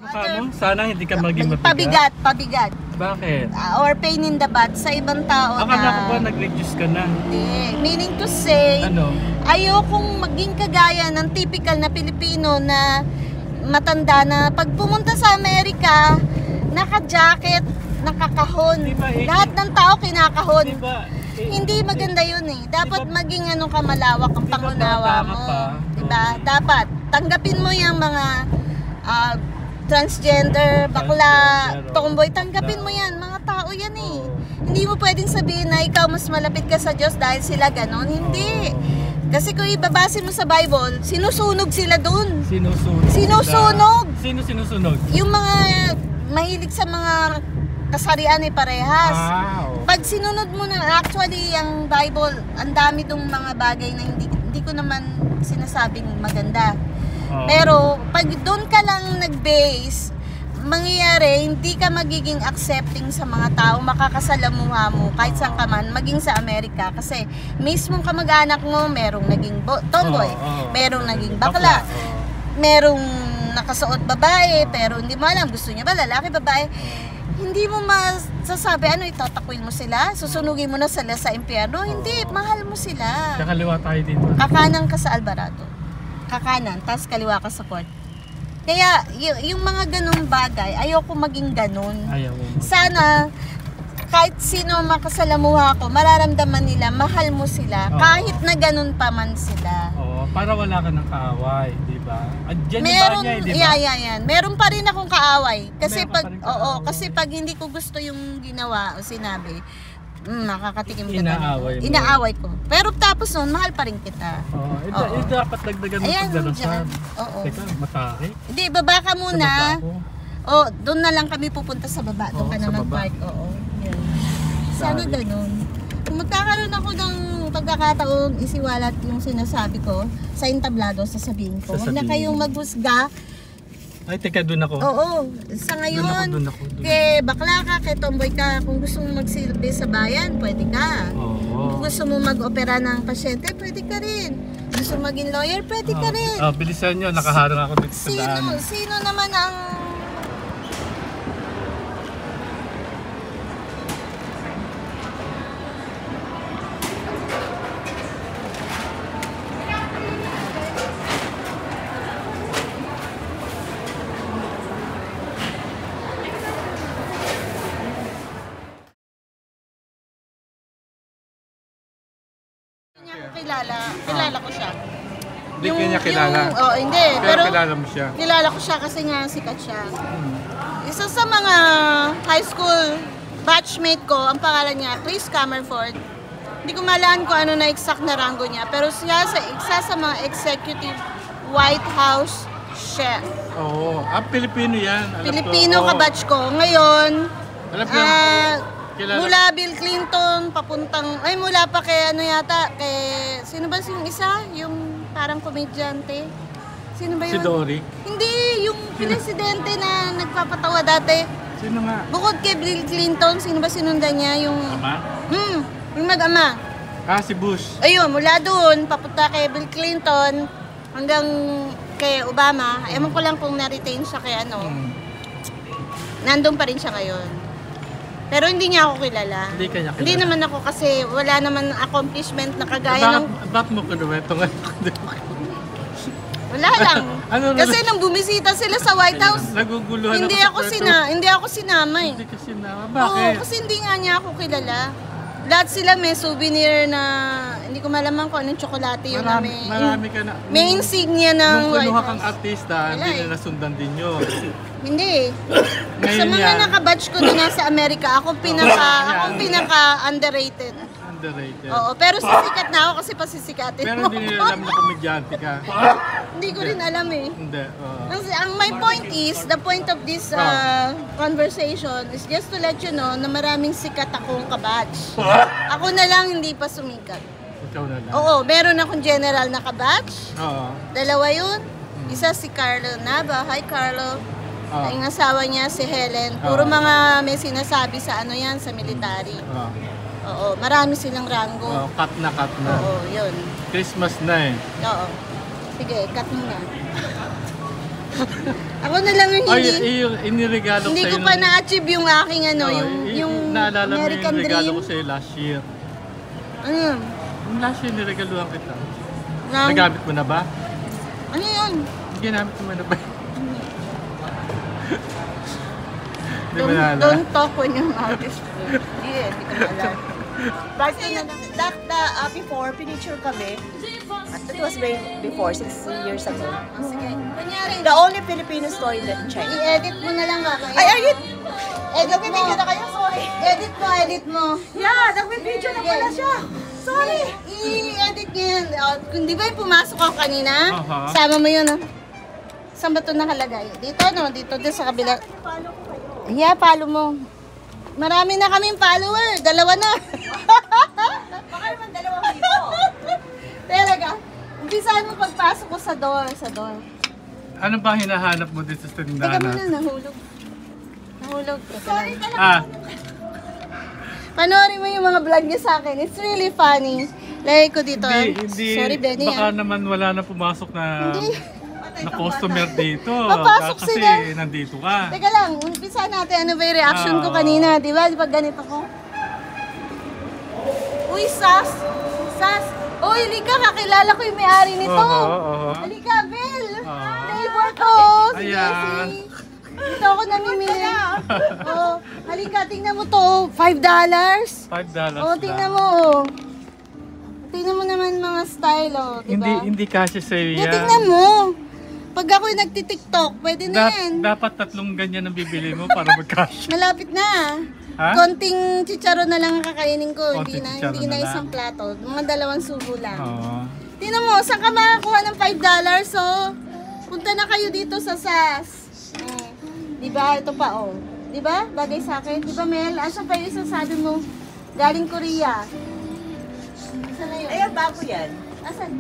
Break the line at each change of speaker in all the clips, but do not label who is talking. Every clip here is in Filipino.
Mukha mo? Sana hindi ka maging
Pabigat, pabigat.
Bakit?
Or pain in the butt sa ibang tao
Akala ko ba
na...
nag-reduce ka na?
Hindi. Meaning to say,
Ano?
ayokong maging kagaya ng typical na Pilipino na matanda na pag pumunta sa Amerika, naka-jacket, nakakahon.
Diba,
Lahat ng tao kinakahon.
Diba?
Hindi maganda yun eh. Dapat maging ano ka malawak ang pangunawa mo. Diba? Dapat tanggapin mo yung mga transgender, bakla, tomboy. Tanggapin mo yan. Mga tao yan eh. Hindi mo pwedeng sabihin na ikaw mas malapit ka sa Diyos dahil sila ganon. Hindi. Kasi kung ibabase mo sa Bible, sinusunog sila dun.
Sinusunog?
Sinusunog!
Sino sinusunog?
Yung mga mahilig sa mga kasarian ay parehas. Pag sinunod mo na, actually, ang Bible, ang dami dong mga bagay na hindi ko naman sinasabing maganda. Pero, pag doon ka lang nag-base, mangyayari, hindi ka magiging accepting sa mga tao, makakasalamuha mo, kahit saan ka man, maging sa Amerika. Kasi, mismong kamag-anak mo, merong naging tomboy, merong naging bakla, merong nakasuot babae, pero hindi mo alam, gusto niya ba lalaki, babae. Hindi mo masasabi, ano, itatakwil mo sila? Susunugin mo na sila sa impyerno? Hindi, mahal mo sila.
Kakaliwa tayo dito.
Kakanan ka sa Alvarado. Kakanan, tapos kaliwa ka sa court. Kaya, yung mga ganung bagay, ayoko maging ganun.
Ayaw mo.
Sana, kahit sino makasalamuha ko, mararamdaman nila, mahal mo sila, kahit na ganun pa man sila.
Oo, para wala ka ng kaaway, di ba? Diyan
Meron,
niya, di ba?
yan. Meron pa rin akong kaaway. Kasi
Meron pa rin kaaway.
kasi pag hindi ko gusto yung ginawa o sinabi, makakatikim ka
Inaaway mo.
Inaaway ko. Pero tapos nun, mahal pa rin kita.
Oo, dapat dagdagan mo
Ayan,
pagdarasal.
oo.
Teka, matake.
Hindi, baba ka muna.
Sa baba ako.
Doon na lang kami pupunta sa baba. Doon ka
Sa
na
baba.
mag-park. Oo. Yan. Sana ganun. Kung magkakaroon ako ng pagkakataon, isiwalat yung sinasabi ko sa entablado, sasabihin ko. Huwag na kayong maghusga.
Ay, teka, doon ako.
Oo. Sa ngayon,
Doon ako.
kay bakla ka, kay tomboy ka, kung gusto mo magsilbi sa bayan, pwede ka.
Oo.
Kung gusto mo mag-opera ng pasyente, pwede ka rin. Gusto mo maging lawyer, pwede ka rin.
Bilisan nyo, nakaharang ako dito sa daan.
Sino naman ang... Kilala ko siya.
Hindi ka niya kilala?
Hindi.
Pero kilala mo siya?
Kilala ko siya kasi nga sikat siya. Isa sa mga high school batchmate ko, ang pangalan niya, Chris Camerford. Hindi ko malaan kung ano na exact na rango niya. Pero siya isa sa mga executive White House chef.
Oo. Pilipino yan.
Pilipino kabatch ko. Ngayon,
Alam ko kilala.
mula Bill Clinton, mula pa kay sino ba yung isa? Yung parang komedyante? Sino ba yun?
Si Dory?
Hindi, yung presidente na nagpapatawa dati.
Sino nga?
Bukod kay Bill Clinton, sino ba sinundan niya? Yung...
Ama?
Yung mag-ama.
Si Bush.
Ayun, mula doon, papunta kay Bill Clinton, hanggang kay Obama. Ewan ko lang kung na-retain siya kay nandun pa rin siya ngayon. Pero hindi niya ako kilala.
Hindi ka niya kilala?
Hindi naman ako kasi wala naman accomplishment na kagaya ng...
Bakit mo kinuwento nga?
Wala lang. Kasi nung bumisita sila sa White House,
naguguluhan
hindi ako sinama eh.
Hindi ka sinama. Bakit?
Oo, kasi hindi nga niya ako kilala. Lahat sila may souvenir na hindi ko malaman kung anong tsokolate yun na may...
Marami ka na.
May insignia ng
Nung
White
kinuha
House.
kang artista, hindi na nasundan din yun.
Hindi.
Ngayon
Sa mga nakabatch ko na nasa Amerika, ako pinaka-underrated.
Underrated.
Oo, pero sisikat na ako kasi pasisikatin
Pero
mo.
hindi nila alam na komedyante ka.
Hindi ko rin alam eh.
Hindi.
Kasi my point is, the point of this conversation is just to let you know na maraming sikat akong kabatch. Ako na lang hindi pa sumikat.
Ikaw na lang.
Oo, meron akong general na kabatch.
Oo.
Dalawa yun. Isa si Carlo Nava. Hi Carlo. Ang asawa niya si Helen. Puro mga may sinasabi sa ano yan, sa military. Oo, marami silang rango.
Cut na.
Oo, yun.
Christmas na eh.
Oo. Sige, cut mo na. Ako na lang yung
Ay,
hindi.
yung iniregalo
Hindi
sa'yo
ko pa
nung-
na-achieve yung aking ano,
Oo,
yung
naalala mo
American
yung regalo
Dream.
ko sa'yo last year.
Ano yun?
Yung last year niregaluhan kita.
Ng-
Nagamit mo na ba?
Ano yun?
Ginamit mo na ba? Hindi mo naalala.
Don't talk when your mouth is full. Hindi ko naalala.
But before, pinicture kami. That was way before, 6 years ago.
Oh, sige. Kunyari,
The only Filipino store in China.
i-edit mo na lang kaka.
Ay, are you?
Edit mo.
Nagbibideo na kayo? Sorry.
Edit mo.
Yeah, nagbibideo na pala siya. Sorry.
I-edit niya yan. Kung di ba yung pumasok ako kanina,
Aha.
sama mo yun. Saan ba ito nakalagay? Dito, no? Dito sa kabila. Yeah, follow mo. Marami na kaming follower. 2 na.
Baka naman dalawang dito.
Talaga. Umpisahan mo pagpasok ko sa door.
Ano ba hinahanap mo dito sa
Teka
tindahan?
muna, nahulog.
Sorry ka lang.
Ah,
Panoorin mo yung mga vlog niya sa akin. It's really funny. Lagay ko dito.
hindi.
Sorry, Benny.
Baka naman wala na pumasok na customer dito.
Papasok
Kasi
sila.
nandito ka.
Teka lang, umpisa natin. Ano ba yung reaction ko kanina? Di ba? Pag ganito ko. Uy, Sas! Sas! Uy, halika, kakilala ko yung may-ari nito.
Oo.
Halika, Bel!
Oo.
Neighbor ko! Si
Ayan.
Jessie. Dito ako namimili. Oh, halika, tingnan mo to. $5.
$5
Oh, tingnan mo. Oh. Tingnan mo naman mga style, oh. Diba?
Hindi kasya sa'yo
Hindi,
yan.
tingnan mo. Pag ako'y nagtitiktok, pwede na yan.
Dapat 3 ganyan ang bibili mo para magkasya.
Malapit na.
Ha?
Konting chicharon na lang ang kakainin ko. Hindi
Konting
na,
chicharon
hindi na
na
isang plato. Mga 2 subo lang.
Oo.
Tingnan mo, saan ka makakuha ng $5? So, punta na kayo dito sa SAS. Diba? Ito pa, oh. Diba? Bagay sa akin. Diba, Mel? Asan pa yung isang sabi mo? Galing Korea. Asan na yun?
Ayan, bago yan.
Asan?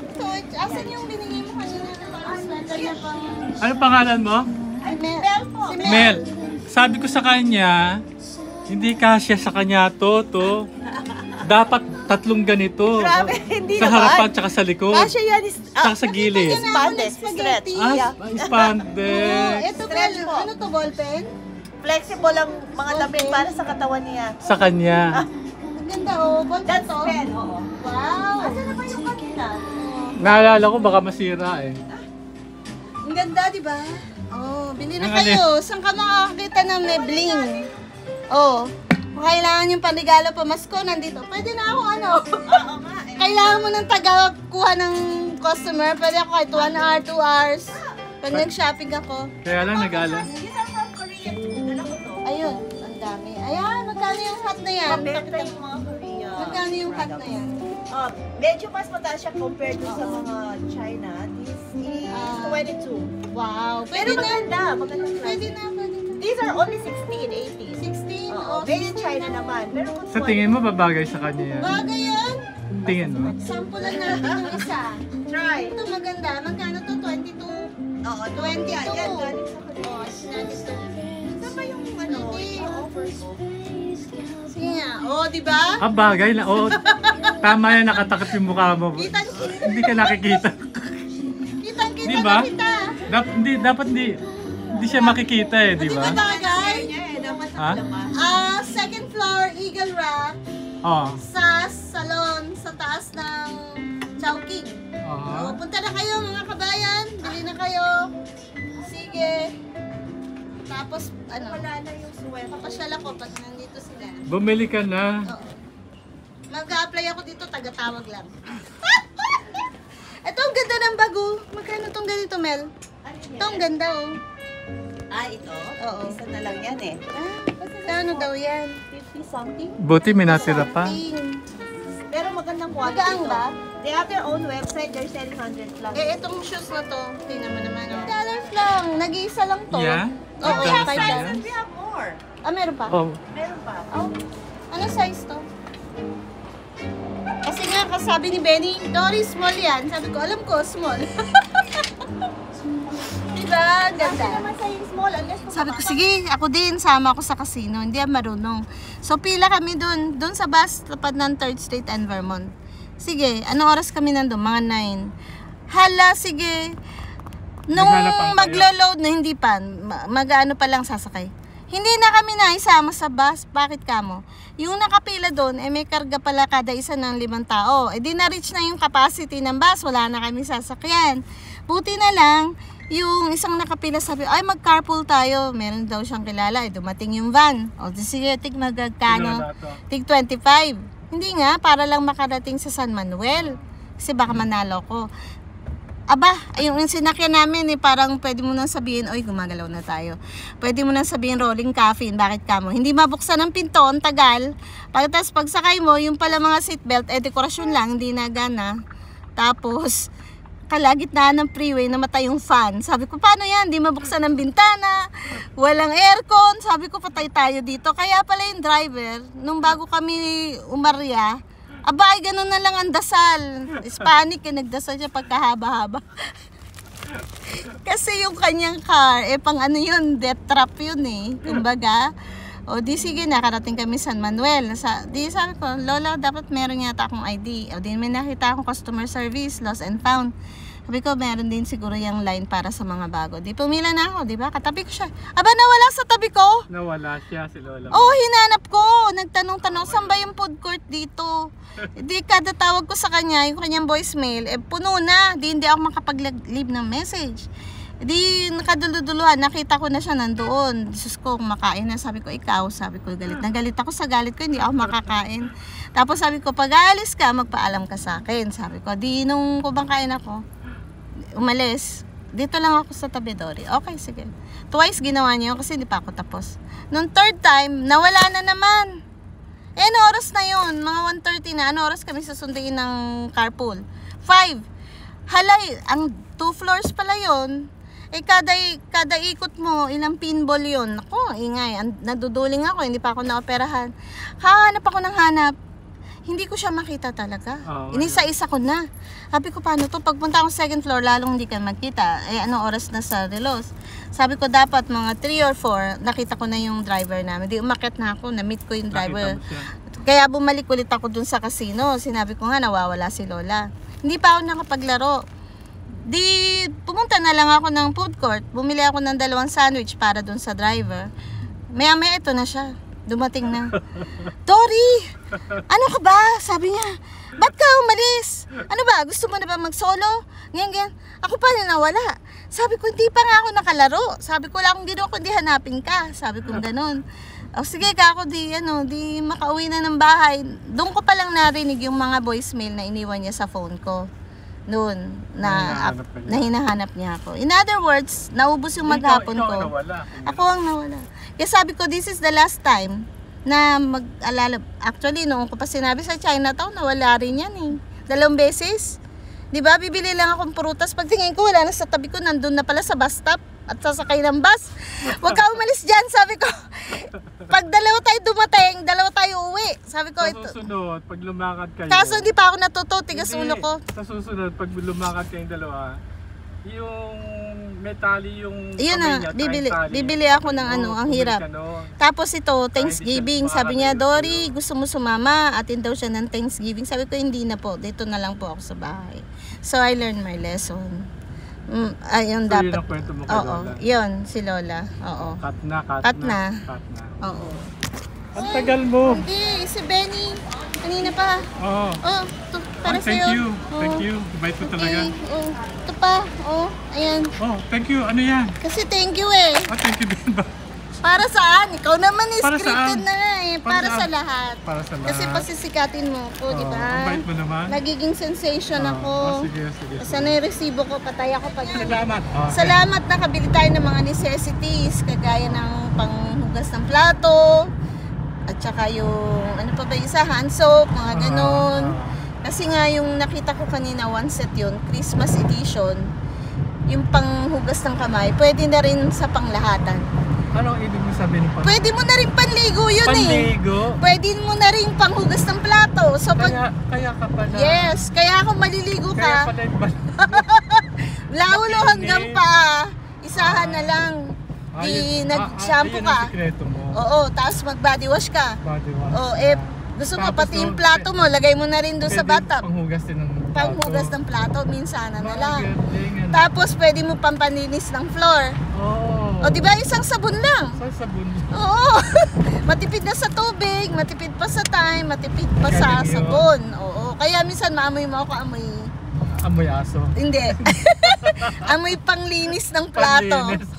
Ito, asan yung binigay mo kanina na parang sweater na pang...
Ano pangalan mo?
Ay, Mel. Si Mel.
Mel. Sabi ko sa kanya, hindi kasya sa kanya to. Dapat 3 ganito.
Grabe, hindi
Sa
naman.
harapan tsaka sa likod.
Kasha yan is...
Tsaka sa gilid.
Spandex, stretch. Yeah.
Spandex.
Ito, Mel.
Stretch po.
Ano to, ballpen?
Flexible ang mga damit para sa katawan niya.
Sa kanya.
Ang ganda, oh. Ballpen
That's
to.
pen, oo.
Wow.
Asan na ba yung kanina?
Naalala ko baka masira eh.
Ang ganda, di ba? Oh, bili na
Ang
kayo. Saan ka makakita ng may bling? Oh, kung kailangan yung panregalo pamasko, nandito. Pwede na ako, ano?
Oo nga eh.
Kailangan mo ng taga-kuha ng customer. Pwede ako kahit 1 hour, 2 hours. Pag nag-shopping ako.
Kaya lang nag-ala.
These are from Korea. Dala ko to.
Ayun, ang dami. Ayan, magkano yung hat na yan?
Mabenta yung mga Korea.
Magkano yung hat na yan?
Medyo mas mataas siya compared to sa mga China. This is 22.
Wow.
Pero
Pwede na.
maganda.
Pwede na, pwede na.
These are only 16, 18.
16?
Oo, made in China naman. Pero kung
Sa tingin mo babagay sa kanya yan?
Bagay yan.
Tingin mo?
Sampulan natin yung isa.
try.
Ito maganda. Magkano to? 22?
Oo,
22.
Yan, galing sa Korea.
Oh, sinadito.
Ito ba yung ano, yung offer ko?
Sige nga. Oh, di ba?
Ah, bagay na. Oo. Tama yan, nakatakip yung mukha mo.
Kitang,
Hindi ka nakikita.
kitang-kita
Di ba?
na kita.
Dapat hindi siya makikita eh, di
Di
ba?
ba bagay?
Niya eh, dapat
Ha?
nakalabas.
Second floor, Eagle Rock.
Oo.
Sa salon, sa taas ng Chowking.
Oo.
Oh, punta na kayo mga kabayan. Bili na kayo. Sige. Tapos, ano,
Wala na yung sweldo.
papasyal ako pag nandito sila.
Bumili ka na.
Oo. Mag-a-apply ako dito, taga-tawag lang. Ito, ang ganda ng bago. Magkano tong ganito, Mel? Ito, ang ganda, oh.
Ito?
Oo.
Isa na lang yan eh.
Ano daw yan?
50 something.
Buti may natira pa.
Pero magandang quality
Magaang
to.
ba?
They have their own website. They're selling 100 plus.
Eh, itong shoes na to, tingnan mo naman. $5 lang. Nag-iisa lang to.
Yeah?
Oo,
We have
$5
sizes.
lang?
We have more.
Ah, meron pa?
Oh,
Meron pa.
Oh. Ano size to? Kasi nga, kasabi ni Benny, Dory, small yan. Sabi ko, alam ko, small. Diba? Ang
Kasi
ganda.
naman sa small unless kung
Sabi ko, sige, ako din, sama ako sa casino. Hindi ako marunong. So, pila kami dun sa bus, tapat ng 3rd Street and Vermont. Sige, anong oras kami nandun? Mga 9. Hala, sige. Nung
Naghanap pa kayo?
maglo-load na, hindi pa. Mag-ano pa lang sasakay. Hindi na kami naisama sa bus. Bakit kamo? Yung nakapila doon, may karga pala kada isa ng 5 tao. Di na-reach na yung capacity ng bus. Wala na kami sasakyan. Buti na lang, yung isang nakapila sabi, ay mag-carpool tayo. Meron daw siyang kilala. Dumating yung van. O sige, tig magagkano. Tig 25. Hindi nga, para lang makarating sa San Manuel. Kasi baka manalo ko. Aba, yung sinakyan namin parang pwede mo nang sabihin, oy, gumagalaw na tayo. Pwede mo nang sabihin rolling coffin, bakit ka mo? Hindi mabuksan ang pinto, ang tagal. Pagkatapos pagsakay mo, yung pala mga seatbelt, dekorasyon lang, hindi na gana. Tapos, kalagitnaan ng freeway, namatay yung fan. Sabi ko, paano yan? Hindi mabuksan ang bintana, walang aircon. Sabi ko, patay tayo dito. Kaya pala yung driver, nung bago kami umarya, aba, ay ganun na lang ang dasal. Hispanic, nagdasal siya pagkahaba-haba. Kasi yung kanyang car, pang ano yun, death trap yun kumbaga. O di sige, nakarating kami San Manuel. Di sabi ko, Lola, dapat meron yata akong ID. O di may nakita akong customer service, lost and found. Sabi ko, meron din siguro yung line para sa mga bago. Di pumila na ako, di ba? Katabi ko siya. Aba, nawala sa tabi ko.
Nawala siya, si Lola.
Oo, hinanap ko. Nagtanong-tanong, saan ba yung food court dito? Di kada tawag ko sa kanya, yung kanyang voicemail, puno na. Hindi ako makapag-leave ng message. Di nakaduluduluhan, nakita ko na siya nandoon. Diyos ko, makain na. Sabi ko, ikaw. Sabi ko, galit na galit ako sa galit ko, hindi ako makakain. Tapos sabi ko, pag aalis ka, magpaalam ka sa akin. Sabi ko, di nung kumakain ako, umalis. Dito lang ako sa tabi, Dory. Okay, sige. Twice ginawa niyo kasi hindi pa ako tapos. Nung third time, nawala na naman. Ano oras na yun? Mga 1:30 na. Ano oras kami susunduin ng carpool? 5. Halay, ang 2 floors pala yun. Kada ikot mo, ilang pinball yun. Ako, ingay. Naduduling ako, hindi pa ako naoperahan. Hahanap ako ng hanap. Hindi ko siya makita talaga. Inisa-isa ko na. Sabi ko, paano to? Pagpunta akong 2nd floor, lalong hindi ka magkita. Anong oras na sa relos? Sabi ko, dapat mga 3 or 4, nakita ko na yung driver namin. Di umakit na ako, na-meet ko yung driver. Kaya bumalik ulit ako dun sa casino. Sinabi ko nga, nawawala si Lola. Hindi pa ako nakapaglaro. Di, pumunta na lang ako ng food court. Bumili ako ng 2 sandwich para dun sa driver. Maya-maya ito na siya. Dumating na. Dory! Ano ka ba? Sabi niya. Ba't ka umalis? Ano ba? Gusto mo na ba mag-solo? Ganyan. Ako pa na nawala. Sabi ko, hindi pa nga ako nakalaro. Sabi ko, wala akong ginawa kundi hanapin ka. Sabi ko, ganun. O sige ka ako, di makauwi na ng bahay. Doon ko palang narinig yung mga voicemail na iniwan niya sa phone ko. Noon, na hinahanap niya ako. In other words, naubos yung maghapon ko. Ako ang nawala. Kaya sabi ko, this is the last time na mag-alala. Actually, noong ko pa sinabi sa Chinatown, nawala rin yan 2 beses. Diba, bibili lang akong prutas. Pagtingin ko, wala na sa tabi ko, nandun na pala sa bus stop at sasakay ng bus. Huwag ka umalis dyan, sabi ko. Pag 2 tayo dumating, 2 tayo uwi. Sabi ko,
sa susunod, pag lumakad kayo.
Kaso hindi pa ako natuto, tigas ulo ko.
Sa susunod, pag lumakad kayong 2, yung metali yung
yun na, bibili ako ng ang hirap. Tapos ito, Thanksgiving. Sabi niya, Dory, gusto mo sumama? Atin daw siya ng Thanksgiving. Sabi ko, hindi na po. Dito na lang po ako sa bahay. So, I learned my lesson. Ayun, so, dapat. Yun ang kwento mo kay Lola? Yun, si Lola. Oo. Cut na. Oo.
Ang tagal mo.
Hindi, si Benny. Kanina pa.
Oo.
To, para sa'yo.
Thank you. Bait mo talaga.
Ito pa. Ayan.
Thank you. Ano yan?
Kasi thank you
Thank you din ba?
Para saan? Ikaw naman
para
scripted
saan?
na nga
Para
sa lahat.
Para sa lahat.
Kasi pasisikatin mo ko, di ba?
Ang bait mo naman.
Nagiging sensation ako.
Sige.
Sana yung resibo ko, patay ako pag...
Salamat.
Salamat, nakabili tayo ng mga necessities, kagaya ng panghugas ng plato, at saka yung, ano pa ba yung isa, hand soap, mga ganun. Kasi nga yung nakita ko kanina, 1 set yun, Christmas edition, yung panghugas ng kamay, pwede na rin sa panglahatan.
Anong ibig mo sabihin ng panligo?
Pwede mo na rin panligo yun
Panligo?
Pwede mo na rin panghugas ng plato. So,
kaya ka pala.
Yes, kaya kung maliligo ka.
Kaya pala yung
Laulo hanggang pa, isahan na lang. Nag-shampoo ka.
Ayun ang sikreto mo.
Oo, tapos mag-body wash ka.
Body wash.
Gusto mo pati yung plato mo, lagay mo na rin doon sa bathtub.
Panghugas din ng
panghugas ng plato, minsan na lang.
Magaling.
Tapos pwede mo pampalinis ng floor.
Oh.
O di ba isang sabon lang?
Sa sabon.
Oo. Matipid na sa tubig, matipid pa sa time, matipid pa sa
Galing yun.
sabon. Oo. Kaya minsan maamoy mo ako amoy.
Amoy aso.
Hindi. Amoy panglinis ng plato.
Panlinis.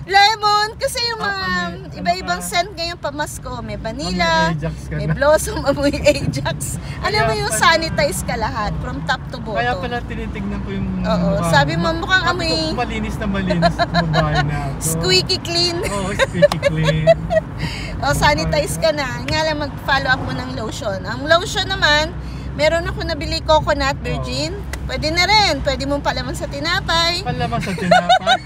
Lemon, kasi yung mga
Amoy,
iba-ibang
ano ka?
scent ngayon pamasko. May vanilla,
Amoy Ajax ka
may
na.
blossom, amoy Ajax. Alam mo
Kaya
yung
pala-
sanitize ka lahat from top to bottom.
Kaya pala tinitignan ko yung
Oo,
mukha
sabi mo, mukhang
Sabi
amoy-
ko, malinis na babae na ako.
Squeaky clean.
Oo, squeaky clean.
O, sanitize ka na. Nga lang mag-follow up mo ng lotion. Ang lotion naman, meron ako nabili coconut virgin. Pwede na rin. Pwede mong palaman sa tinapay.
Palamang sa tinapay.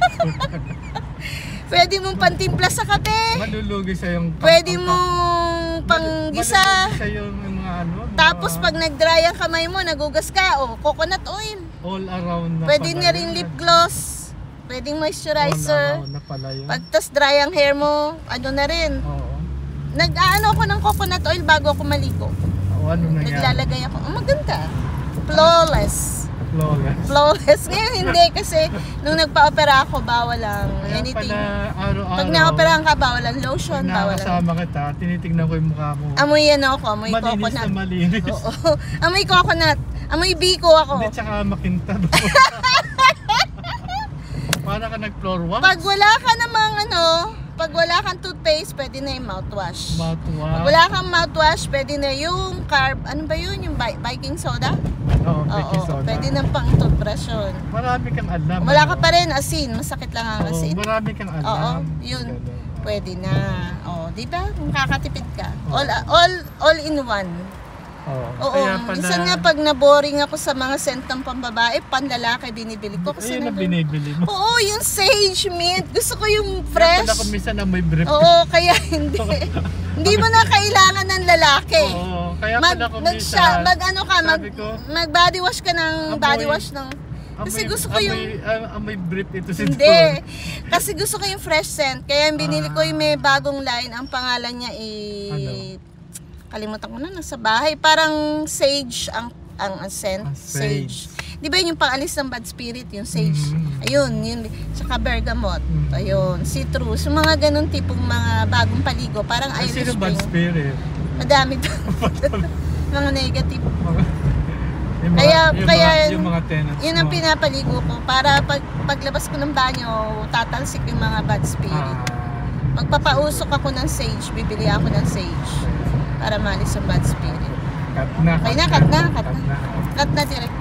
Pwede mong pantimpla sa kape.
Malulugi sa yung
Pwede mong panggisa.
Malulugi sa yung mga ano. mga
Tapos pag nag-dry ang kamay mo, nagugas ka, coconut oil.
all around na
Pwede
pala
na rin
yun.
lip gloss. Pwedeng
All
moisturizer.
around na pala yun.
Pag tas dry ang hair mo, ano na rin.
Oo.
Nag-ano ako ng coconut oil bago ako maligo.
O ano nangyari?
Naglalagay ako. Oh, maganda. Flawless.
Flawless.
Flawless. Ngayon hindi kasi nung nagpa-opera ako, bawal ang
Kaya
anything.
pala araw-araw.
Pag na-operahan ka, bawal ang lotion,
pag
bawal ang...
nakakasama kita, tinitignan ko yung mukha mo.
Amoy yan ako, amoy
Malinis
coconut.
na malinis.
Oo. Amoy coconut. Amoy biko ako.
Hindi, tsaka makinta. Para ka nag-floor wax.
Pag wala ka namang pag wala kang toothpaste, pwede na yung mouthwash. Pag
Mouthwash.
wala kang mouthwash, pwede na yung ano ba yun? Yung baking soda?
Oo, baking
Oo,
soda.
pwede na pang toothbrush yun.
Marami kang alam.
Wala ka
ano?
pa rin asin, masakit lang ang
Oo,
asin.
marami kang alam.
Oo, yun.
Ganun.
Pwede na. Oh, di ba? Kung kakatipid ka.
Oo.
All in one.
Oo.
Oo.
Kaya pala,
Minsan nga pag naboring ako sa mga scent ng pambabae, panlalaki binibili ko kasi
ayun ang
naman-
binibili mo.
Oo, yung sage mint. Gusto ko yung
Kaya
fresh.
pala kung minsan na may brief.
Oo, kaya hindi. Hindi mo na kailangan ng lalaki.
Oo, kaya pala kung minsan.
Mag
sabi ko,
body wash ka ng
Amoy-
body wash ng kasi gusto ko yung
amoy brief ito si
hindi. Kasi gusto ko yung fresh scent. Kaya yung binili ko yung may bagong line. Ang pangalan niya
Ano?
kalimutan ko na, nasa bahay. Parang sage ang scent.
Ah,
Sage. Di ba yun yung pangalis ng bad spirit, yung sage?
Mm.
Ayun, yun. Tsaka bergamot.
Mm.
Ayun, citrus. Yung mga ganun tipong mga bagong paligo. Parang Irish
Sino bad
Spring.
spirit?
Madami to. Mga negative.
Yung yung mga tenants
Yun ang
mo.
pinapaligo ko. Para paglabas ko ng banyo, tatalsik yung mga bad spirit. Pagpapausok ako ng sage, bibili ako ng sage. Para malis ang bad spirit.
Cut na.
Okay na, cut na.
Cut na.
Cut na direct.